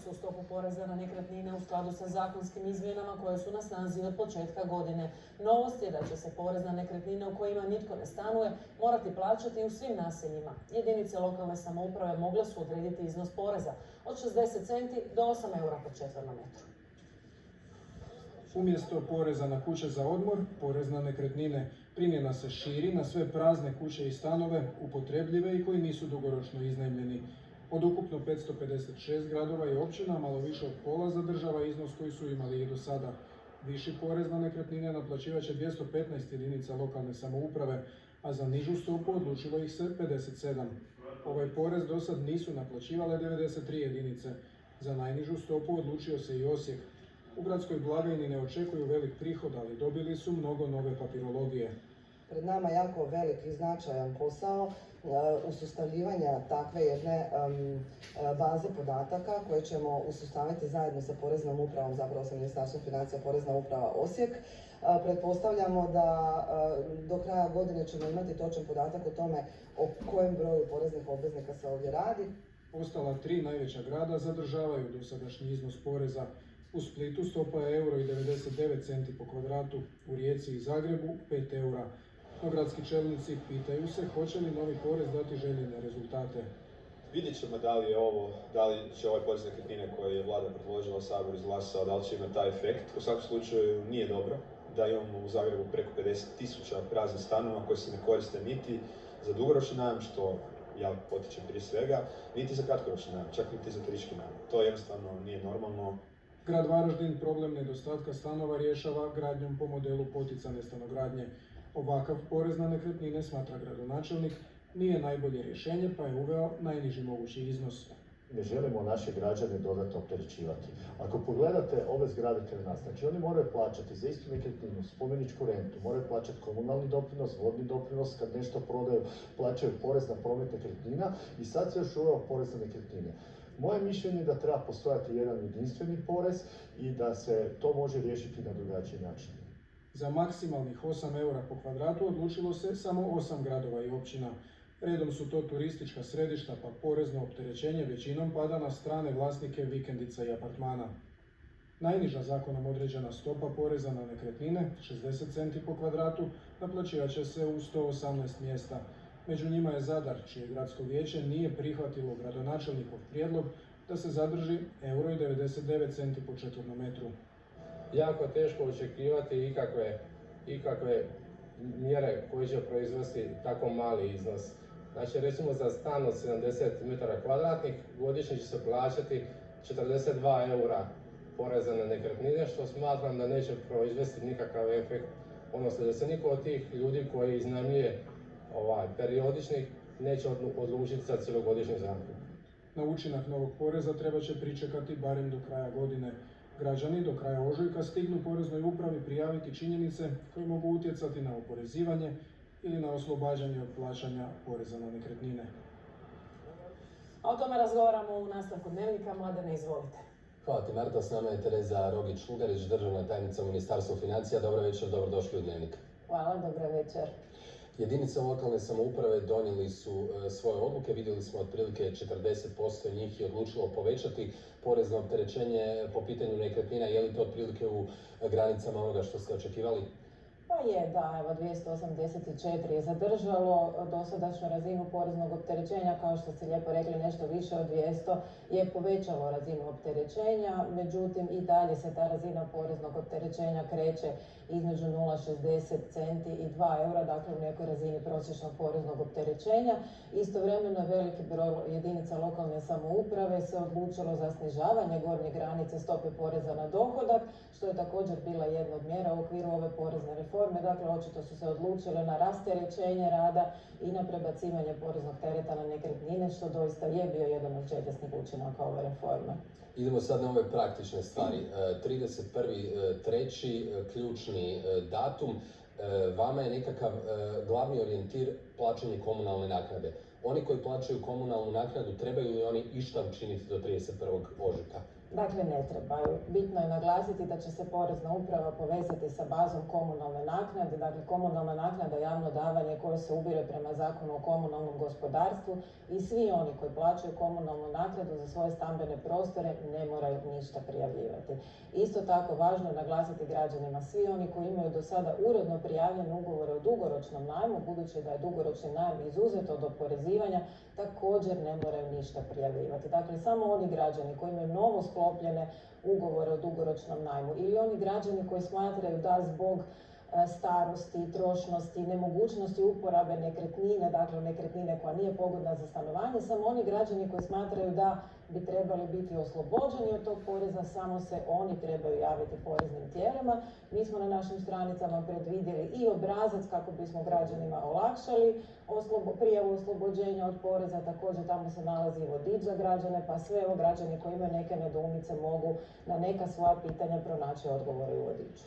su stopu poreza na nekretnine u skladu sa zakonskim izmjenama koje su na snazi od početka godine. Novost je da će se porez na nekretnine u kojima nitko ne stanuje morati plaćati u svim naseljima. Jedinice lokalne samouprave mogle su odrediti iznos poreza od 60 centi do 8 eura po četvornom metru. Umjesto poreza na kuće za odmor, porez na nekretnine primjena se širi na sve prazne kuće i stanove, upotrebljive i koji nisu dugoročno iznajmljeni. Od ukupno 556 gradova i općina, malo više od pola zadržava iznos koji su imali i do sada. Viši porez na nekretnine naplaćivat će 215 jedinica lokalne samouprave, a za nižu stopu odlučilo ih se 57. Ovaj porez do sad nisu naplaćivale 93 jedinice. Za najnižu stopu odlučio se i Osijek. U gradskoj blagajni ne očekuju velik prihod, ali dobili su mnogo nove papirologije. Pred nama jako velik i značajan posao usustavljivanja takve jedne baze podataka koje ćemo usustaviti zajedno sa Poreznom upravom, zapravo sa Ministarstvom financija, Porezna uprava Osijek. Pretpostavljamo da do kraja godine ćemo imati točan podatak o tome o kojem broju poreznih obveznika se ovdje radi. Ostala 3 najveća grada zadržavaju dosadašnji iznos poreza. U Splitu stopa je €1,99 po kvadratu, u Rijeci i Zagrebu 5 eura. No gradski čelnici pitaju se hoće li novi porez dati željene rezultate. Vidjet ćemo da li će ovaj porez nekretnine koji je vlada predložila, Sabor izglasao, da li će imati taj efekt. U svakom slučaju nije dobro da imamo u Zagrebu preko 50.000 praznih stanova koji se ne koriste niti za dugoročni najam, što ja potičem prije svega, niti za kratkoročni najam, čak niti za turistički najam. To jednostavno nije normalno. Grad Varaždin problem nedostatka stanova rješava gradnjom po modelu poticane stanogradnje. Ovakav porez na nekretnine, smatra gradonačelnik, nije najbolje rješenje pa je uveo najniži mogući iznos. Ne želimo naše građane dodatno opterećivati. Ako pogledate ove zgrade kraj nas, znači oni moraju plaćati za istu nekretninu, spomeničku rentu, moraju plaćati komunalni doprinos, vodni doprinos, kad nešto prodaju, plaćaju porez na promet nekretnina i sad se još uveo porez na nekretnine. Moje mišljenje je da treba postojati jedan jedinstveni porez i da se to može riješiti na drugačiji način. Za maksimalnih 8 eura po kvadratu odlučilo se samo 8 gradova i općina. Redom su to turistička središta, pa porezno opterećenje većinom pada na strane vlasnike vikendica i apartmana. Najniža zakonom određena stopa poreza na nekretnine, 60 centi po kvadratu, naplaćivat će se u 118 mjesta. Među njima je Zadar, čije gradsko vijeće nije prihvatilo gradonačelnikov prijedlog da se zadrži €1,99 po četvornom metru. Jako je teško očekivati ikakve mjere koje će proizvesti tako mali iznos. Znači recimo za stan od 70 m2 godišnje će se plaćati 42 eura poreza na nekretnine, što smatram da neće proizvesti nikakav efekt, odnosno da se niko od tih ljudi koji iznajmljuje periodičnih neće odlučiti za cjelogodišnji zakup. Na učinak novog poreza treba će pričekati barem do kraja godine. Građani do kraja ožujka stignu Poreznoj upravi prijaviti činjenice koje mogu utjecati na oporezivanje ili na oslobađanje od plaćanja poreza na nekretnine. A o tome razgovaramo u nastavku Dnevnika. Mladene, izvolite. Hvala ti, Marta. S nama je Tereza Rogić-Lugarić, državna tajnica u Ministarstvu financija. Dobro večer, dobrodošli u Dnevnik. Hvala, dobro večer. Jedinice lokalne samouprave donijeli su svoje odluke, vidjeli smo otprilike 40% njih je odlučilo povećati porezno opterećenje po pitanju nekretnina. Je li to otprilike u granicama onoga što ste očekivali? Pa je, da, evo 284 je zadržalo dosadašnju razinu poreznog opterećenja, kao što ste lijepo rekli, nešto više od 200 je povećalo razinu opterećenja, međutim i dalje se ta razina poreznog opterećenja kreće između 0,60 centi i 2 eura, dakle u nekoj razini prosječnog poreznog opterećenja. Istovremeno je veliki broj jedinica lokalne samouprave se odlučilo za snižavanje gornje granice stope poreza na dohodak, što je također bila jedna od mjera u okviru ove porezne reforme. Dakle, očito su se odlučile na rasterećenje rada i na prebacivanje poreznog tereta na nekretnine, što doista je bio jedan od čedesnih učinaka ove reforme. Idemo sad na ove praktične stvari. 31.3. ključni datum. Vama je nekakav glavni orijentir plaćanje komunalne naknade. Oni koji plaćaju komunalnu naknadu, trebaju li oni išta učiniti do 31. ožujka? Dakle, ne trebaju. Bitno je naglasiti da će se porezna uprava povezati sa bazom komunalne naknade. Dakle, komunalna naknada je javno davanje koje se ubire prema Zakonu o komunalnom gospodarstvu i svi oni koji plaćaju komunalnu naknadu za svoje stambene prostore ne moraju ništa prijavljivati. Isto tako, važno je naglasiti građanima, svi oni koji imaju do sada uredno prijavljene ugovore o dugoročnom najmu, budući da je dugoročni najam izuzet od oporezivanja, također ne moraju ništa prijavljivati. Dakle, samo oni građani koji imaju novo sklopljene ugovore o dugoročnom najmu ili oni građani koji smatraju da zbog starosti, trošnosti, nemogućnosti uporabe nekretnine, dakle nekretnine koja nije pogodna za stanovanje, samo oni građani koji smatraju da bi trebali biti oslobođeni od tog poreza, samo se oni trebaju javiti poreznim tijelima. Mi smo na našim stranicama predvidjeli i obrazac kako bismo građanima olakšali prijavu oslobođenja od poreza, također tamo se nalazi i vodič za građane, pa sve građani koji imaju neke nedoumice mogu na neka svoja pitanja pronaći odgovore u vodiču.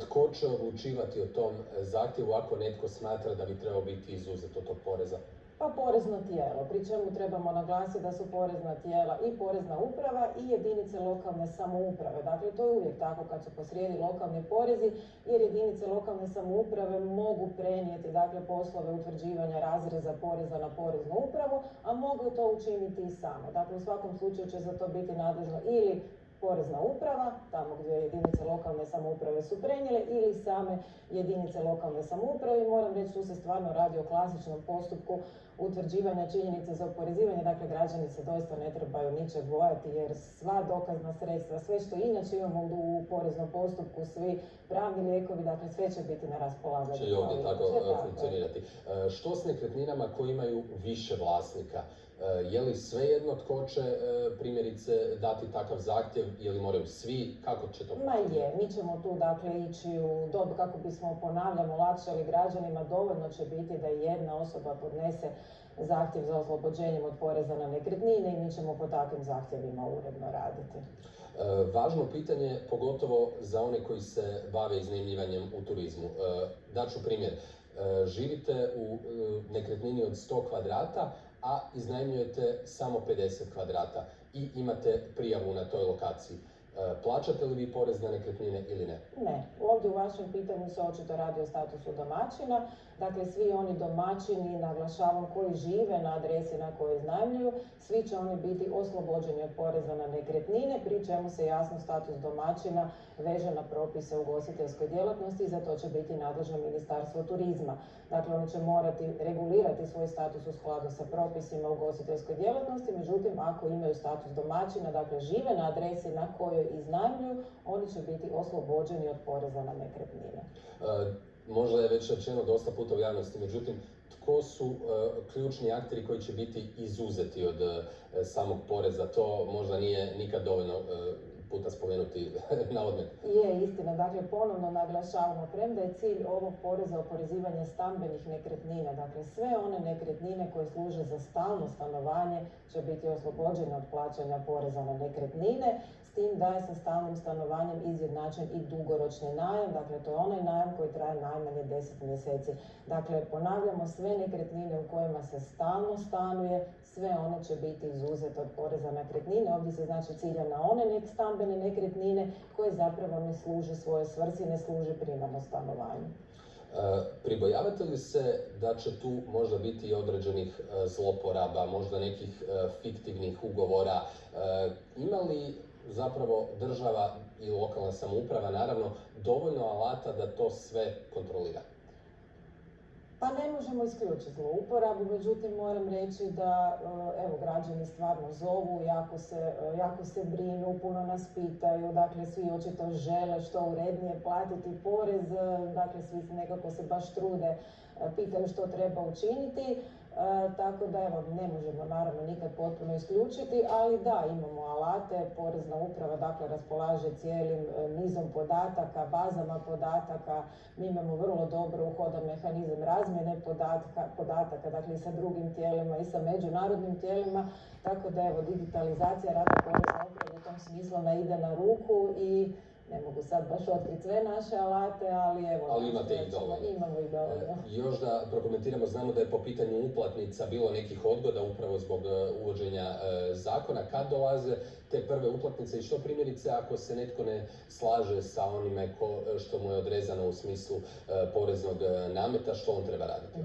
Tko će odlučivati o tom zahtjevu ako netko smatra da bi trebao biti izuzet od tog poreza? Pa porezno tijelo, pri čemu trebamo naglasiti da su porezna tijela i porezna uprava i jedinice lokalne samouprave. Dakle, to je uvijek tako kad su posrijedi lokalni porezi, jer jedinice lokalne samouprave mogu prenijeti poslove utvrđivanja razreza poreza na poreznu upravu, a mogu to učiniti i same. Dakle, u svakom slučaju će za to biti nadležno ili porezna uprava, tamo gdje jedinice lokalne samouprave su prenijele, ili same jedinice lokalne samouprave. Moram reći, tu se stvarno radi o klasičnom postupku utvrđivanja činjenica za oporezivanje. Dakle, građani se doista ne trebaju ničeg bojati, jer sva dokazna sredstva, sve što inače imamo u poreznom postupku, svi pravni lijekovi, dakle sve će biti na raspolaganju. Će i ovdje tako funkcionirati. Što s nekretninama koji imaju više vlasnika? Je li svejedno tko će primjerice dati takav zahtjev, je li moraju svi, kako će to? Ma je, mi ćemo tu ići u dobu kako bismo, ponavljam, olakšali građanima. Dovoljno će biti da jedna osoba podnese zahtjev za oslobođenjem od poreza na nekretnine i mi ćemo po takvim zahtjevima uredno raditi. Važno pitanje, pogotovo za one koji se bave iznajmljivanjem u turizmu. Daću primjer, živite u nekretnini od 100 kvadrata, a iznajmljujete samo 50 kvadrata i imate prijavu na toj lokaciji. Plaćate li vi porez na nekretnine ili ne? Ne. Ovdje u vašem pitanju se očito radi o statusu domaćina. Dakle, svi oni domaćini, naglašavam, koji žive na adresi na kojoj iznajmljuju, svi će oni biti oslobođeni od poreza na nekretnine, pri čemu se jasno status domaćina veže na propise u ugostiteljskoj djelatnosti i za to će biti nadležno Ministarstvo turizma. Dakle, oni će morati regulirati svoj status u skladu sa propisima u ugostiteljskoj djelatnosti, međutim, ako imaju status domaćina, dakle žive na adresi na kojoj iznajmljuju, oni će biti oslobođeni od poreza na nekretnine. Možda je već rečeno dosta puta u javnosti, međutim, tko su ključni akteri koji će biti izuzeti od samog poreza? To možda nije nikad dovoljno puta spomenuti na odmet. Je istina, dakle ponovno naglašavamo, premda je cilj ovog poreza oporezivanje stambenih nekretnina, dakle sve one nekretnine koje služe za stalno stanovanje će biti oslobođene od plaćanja poreza na nekretnine, s tim da je sa stalnim stanovanjem izjednačen i dugoročni najam, dakle to je onaj najam koji traje najmanje 10 mjeseci. Dakle, ponavljamo, sve nekretnine u kojima se stalno stanuje, sve one će biti izuzete od poreza na nekretnine. Ovdje se znači cilja na one stambene nekretnine koje zapravo ne služe svoje svrsi, ne služe primarno stanovanju. Pribojavate li se da će tu možda biti i određenih zloporaba, možda nekih fiktivnih ugovora? Ima li zapravo država i lokalna samouprava, naravno, dovoljno alata da to sve kontrolira? Pa ne možemo isključiti zlouporabu, međutim moram reći da građani stvarno zovu, jako se brinu, puno nas pitaju, dakle svi očito žele što urednije platiti porez, dakle svi nekako se baš trude, pitaju što treba učiniti. Tako da ne možemo naravno nikad potpuno isključiti, ali da, imamo alate, porezna uprava dakle raspolaže cijelim nizom podataka, bazama podataka, mi imamo vrlo dobro uhodan mehanizam razmjene podataka, dakle i sa drugim tijelima i sa međunarodnim tijelima, tako da digitalizacija rada porezne uprave u tom smislu ide na ruku i ne mogu sad baš otkriti sve naše alate, ali evo, Ali imate ih dovoljno. Imamo ih dovoljno. Još da prokomentiramo, znamo da je po pitanju uplatnica bilo nekih odgoda upravo zbog uvođenja zakona. Kad dolaze te prve uplatnice i što primjerice ako se netko ne slaže sa onime što mu je odrezano u smislu poreznog nameta, što on treba raditi?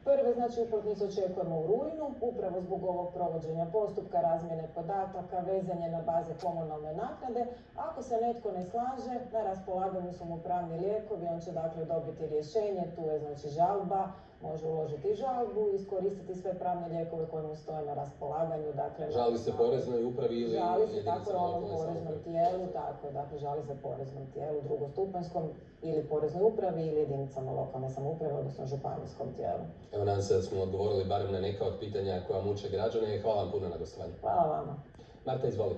Prve, znači, uplatnice očekujemo u rujnu, upravo zbog ovog provođenja postupka, razmjene podataka, vezanje na baze komunalne naknade. Ako se netko ne slaže, na raspolaganju su mu pravni lijekovi, on će dakle dobiti rješenje, tu je znači žalba, može uložiti žalbu i iskoristiti sve pravne lijekove koje mu stoje na raspolaganju. Dakle, Žali se poreznoj upravi ili žali se tako jedinicama onom lokalne poreznom samouprave? tijelu, tako je, dakle žali se poreznom tijelu, drugostupanjskom ili poreznoj upravi ili jedinicama lokalne samouprave, odnosno županijskom tijelu. Evo, nadam se da smo odgovorili barem na neka od pitanja koja muče građane. Hvala vam puno na gostovanju. Hvala vama. Marta, izvoli.